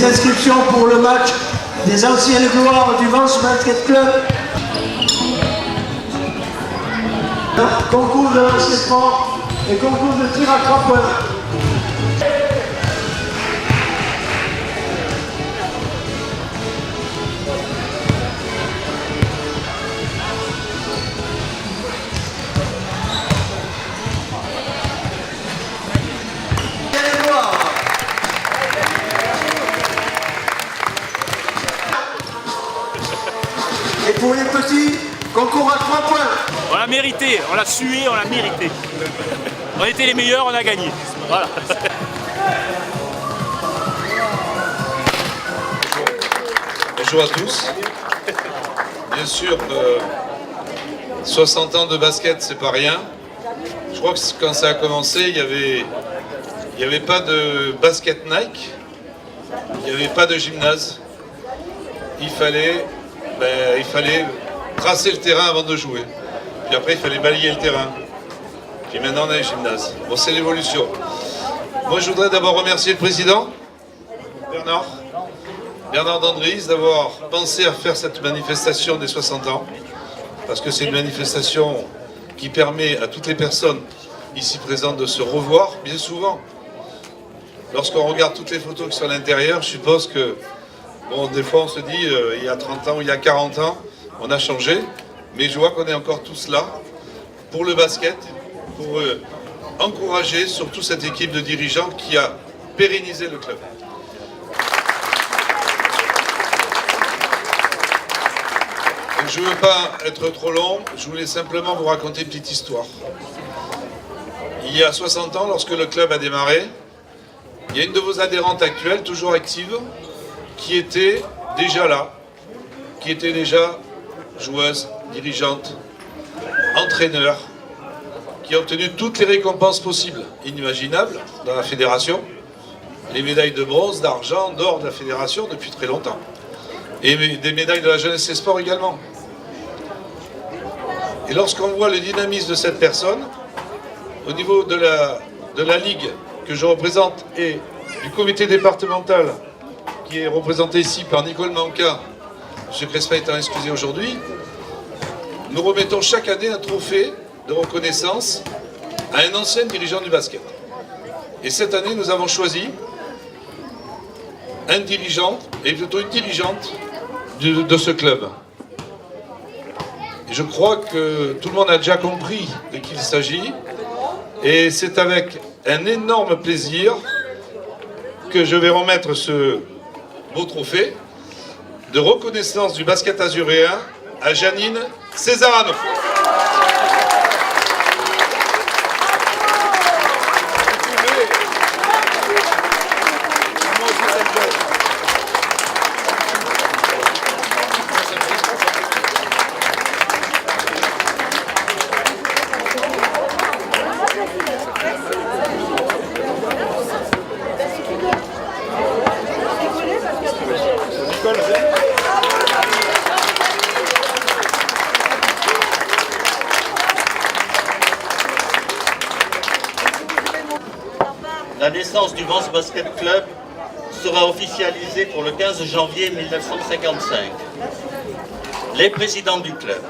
les inscriptions pour le match des anciennes gloires du Vence Basket Club. Concours de lancer franc et concours de tir à 3 points. Et pour les petits, concours à 3 points. On l'a mérité, on l'a sué, on l'a mérité. On était les meilleurs, on a gagné. Voilà. Bonjour à tous. Bien sûr, 60 ans de basket, c'est pas rien. Je crois que quand ça a commencé, il y avait pas de basket Nike, il n'y avait pas de gymnase. Il fallait tracer le terrain avant de jouer. Puis après, il fallait balayer le terrain. Puis maintenant, on a les gymnases. Bon, c'est l'évolution. Moi, je voudrais d'abord remercier le président, Bernard Dandries, d'avoir pensé à faire cette manifestation des 60 ans. Parce que c'est une manifestation qui permet à toutes les personnes ici présentes de se revoir. Bien souvent, lorsqu'on regarde toutes les photos qui sont à l'intérieur, je suppose que, bon, des fois on se dit, il y a 30 ans ou il y a 40 ans, on a changé. Mais je vois qu'on est encore tous là pour le basket, pour encourager surtout cette équipe de dirigeants qui a pérennisé le club. Donc, je ne veux pas être trop long, je voulais simplement vous raconter une petite histoire. Il y a 60 ans, lorsque le club a démarré, il y a une de vos adhérentes actuelles, toujours active, qui était déjà là, qui était déjà joueuse, dirigeante, entraîneur, qui a obtenu toutes les récompenses possibles, inimaginables, dans la fédération, les médailles de bronze, d'argent, d'or de la fédération depuis très longtemps, et des médailles de la jeunesse et sport également. Et lorsqu'on voit le dynamisme de cette personne, au niveau de la ligue que je représente et du comité départemental qui est représenté ici par Nicole Manca, M. Crespin étant excusé aujourd'hui, nous remettons chaque année un trophée de reconnaissance à un ancien dirigeant du basket. Et cette année, nous avons choisi un dirigeant, et plutôt une dirigeante de ce club. Et je crois que tout le monde a déjà compris de qui il s'agit. Et c'est avec un énorme plaisir que je vais remettre ce beau trophée de reconnaissance du basket azuréen à Janine Césarano. La naissance du Vence Basket Club sera officialisée pour le 15 janvier 1955. Les présidents du club,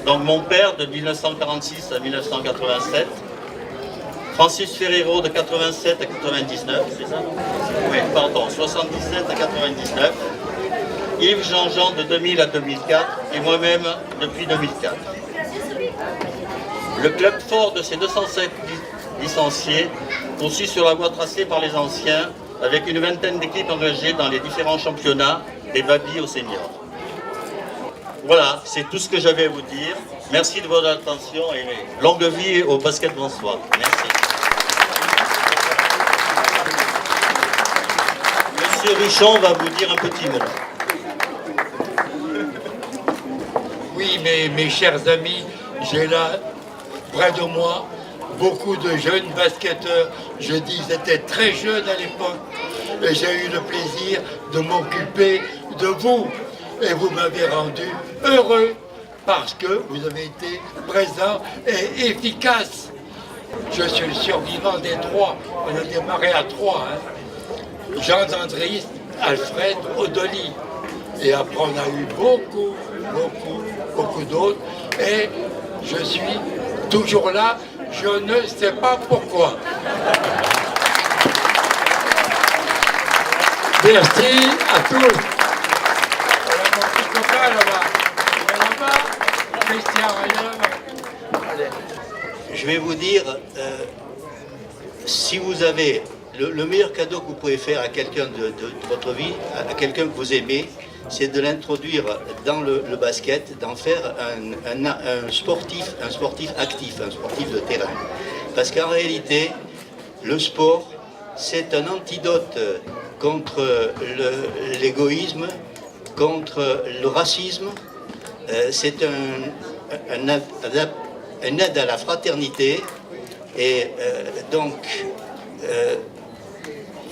donc mon père de 1946 à 1987, Francis Ferrero de 87 à 99, c'est ça? Oui, pardon, 77 à 99, Yves Jean-Jean de 2000 à 2004 et moi-même depuis 2004. Le club fort de ces 207 licenciés poursuit sur la voie tracée par les anciens avec une vingtaine d'équipes engagées dans les différents championnats des babys aux seniors. Voilà, c'est tout ce que j'avais à vous dire. Merci de votre attention et longue vie au basket Vansois. Merci. Monsieur Ruchon va vous dire un petit mot. Oui, mais mes chers amis, j'ai là, près de moi, beaucoup de jeunes basketteurs. Je dis, ils étaient très jeunes à l'époque. Et j'ai eu le plaisir de m'occuper de vous. Et vous m'avez rendu heureux parce que vous avez été présent et efficace. Je suis le survivant des trois. On a démarré à trois. Jean Dandries, Alfred Odoli. Et après, on a eu beaucoup d'autres. Et je suis toujours là, je ne sais pas pourquoi. Merci à tous. Voilà mon petit copain là-bas. Christian, allez. Je vais vous dire, si vous avez le meilleur cadeau que vous pouvez faire à quelqu'un de votre vie, à quelqu'un que vous aimez, c'est de l'introduire dans le basket, d'en faire un sportif actif, un sportif de terrain. Parce qu'en réalité, le sport, c'est un antidote contre l'égoïsme, contre le racisme. C'est un aide à la fraternité. Et donc,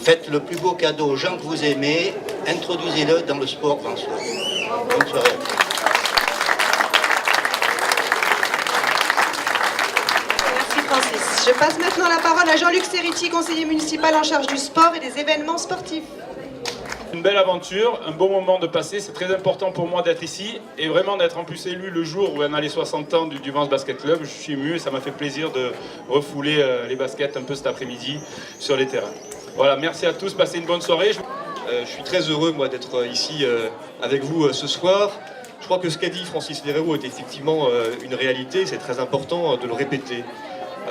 faites le plus beau cadeau aux gens que vous aimez, introduisez-le dans le sport en soi. Bonne soirée. Merci Francis. Je passe maintenant la parole à Jean-Luc Seriti, conseiller municipal en charge du sport et des événements sportifs. Une belle aventure, un bon moment de passer. C'est très important pour moi d'être ici et vraiment d'être en plus élu le jour où on a les 60 ans du Vence Basket Club. Je suis ému et ça m'a fait plaisir de refouler les baskets un peu cet après-midi sur les terrains. Voilà, merci à tous, passez une bonne soirée. Je suis très heureux moi d'être ici avec vous ce soir. Je crois que ce qu'a dit Francis Leréau est effectivement une réalité, c'est très important de le répéter.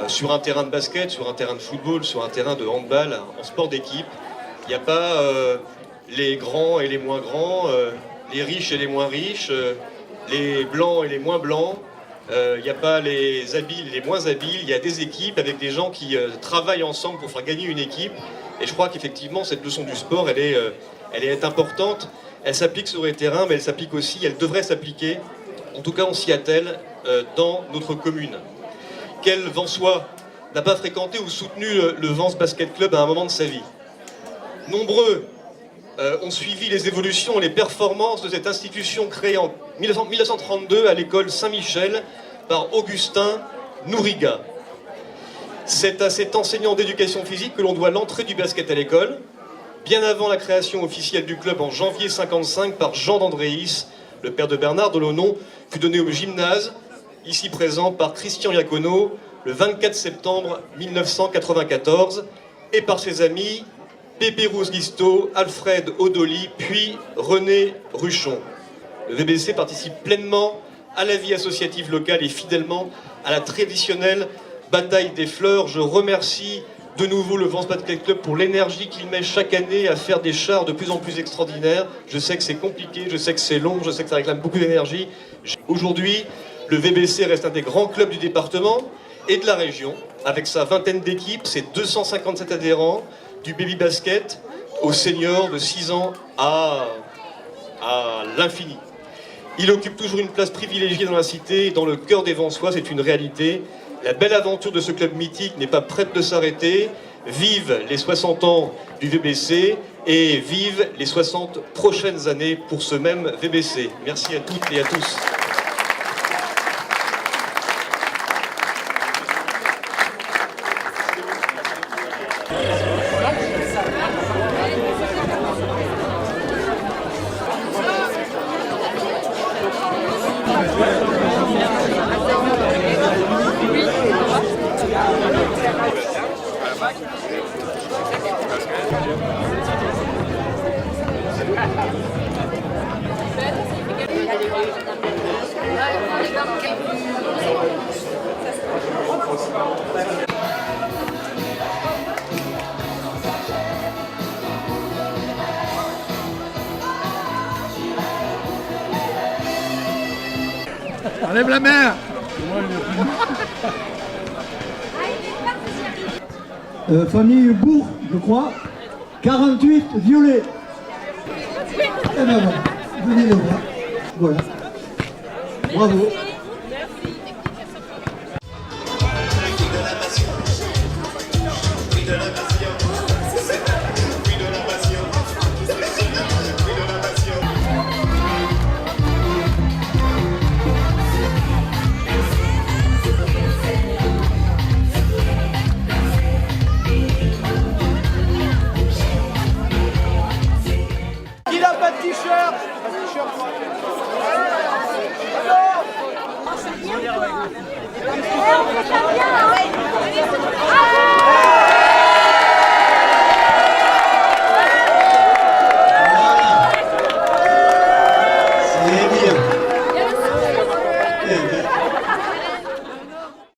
Sur un terrain de basket, sur un terrain de football, sur un terrain de handball, en sport d'équipe, il n'y a pas les grands et les moins grands, les riches et les moins riches, les blancs et les moins blancs. Il n'y a pas les habiles et les moins habiles, il y a des équipes avec des gens qui travaillent ensemble pour faire gagner une équipe. Et je crois qu'effectivement, cette leçon du sport, elle est importante. Elle s'applique sur les terrains, mais elle s'applique aussi, elle devrait s'appliquer, en tout cas on s'y attelle, dans notre commune. Quel Vensois n'a pas fréquenté ou soutenu le Vence Basket Club à un moment de sa vie? Nombreux ont suivi les évolutions et les performances de cette institution créée en 1932 à l'école Saint-Michel par Augustin Nouriga. C'est à cet enseignant d'éducation physique que l'on doit l'entrée du basket à l'école, bien avant la création officielle du club en janvier 1955 par Jean d'Andréis, le père de Bernard, dont le nom fut donné au gymnase, ici présent par Christian Iacono, le 24 septembre 1994, et par ses amis Pépé Rousguisto, Alfred Odoli, puis René Ruchon. Le VBC participe pleinement à la vie associative locale et fidèlement à la traditionnelle bataille des fleurs. Je remercie de nouveau le Vence Basket Club pour l'énergie qu'il met chaque année à faire des chars de plus en plus extraordinaires. Je sais que c'est compliqué, je sais que c'est long, je sais que ça réclame beaucoup d'énergie. Aujourd'hui, le VBC reste un des grands clubs du département et de la région, avec sa vingtaine d'équipes, ses 257 adhérents, du baby basket aux seniors de 6 ans à l'infini. Il occupe toujours une place privilégiée dans la cité et dans le cœur des Vensois, c'est une réalité. La belle aventure de ce club mythique n'est pas prête de s'arrêter. Vive les 60 ans du VBC et vive les 60 prochaines années pour ce même VBC. Merci à toutes et à tous. Enlève la main. Famille Bourg, je crois. 48 violets. Eh ben voilà, venez le voir. Voilà. Bravo.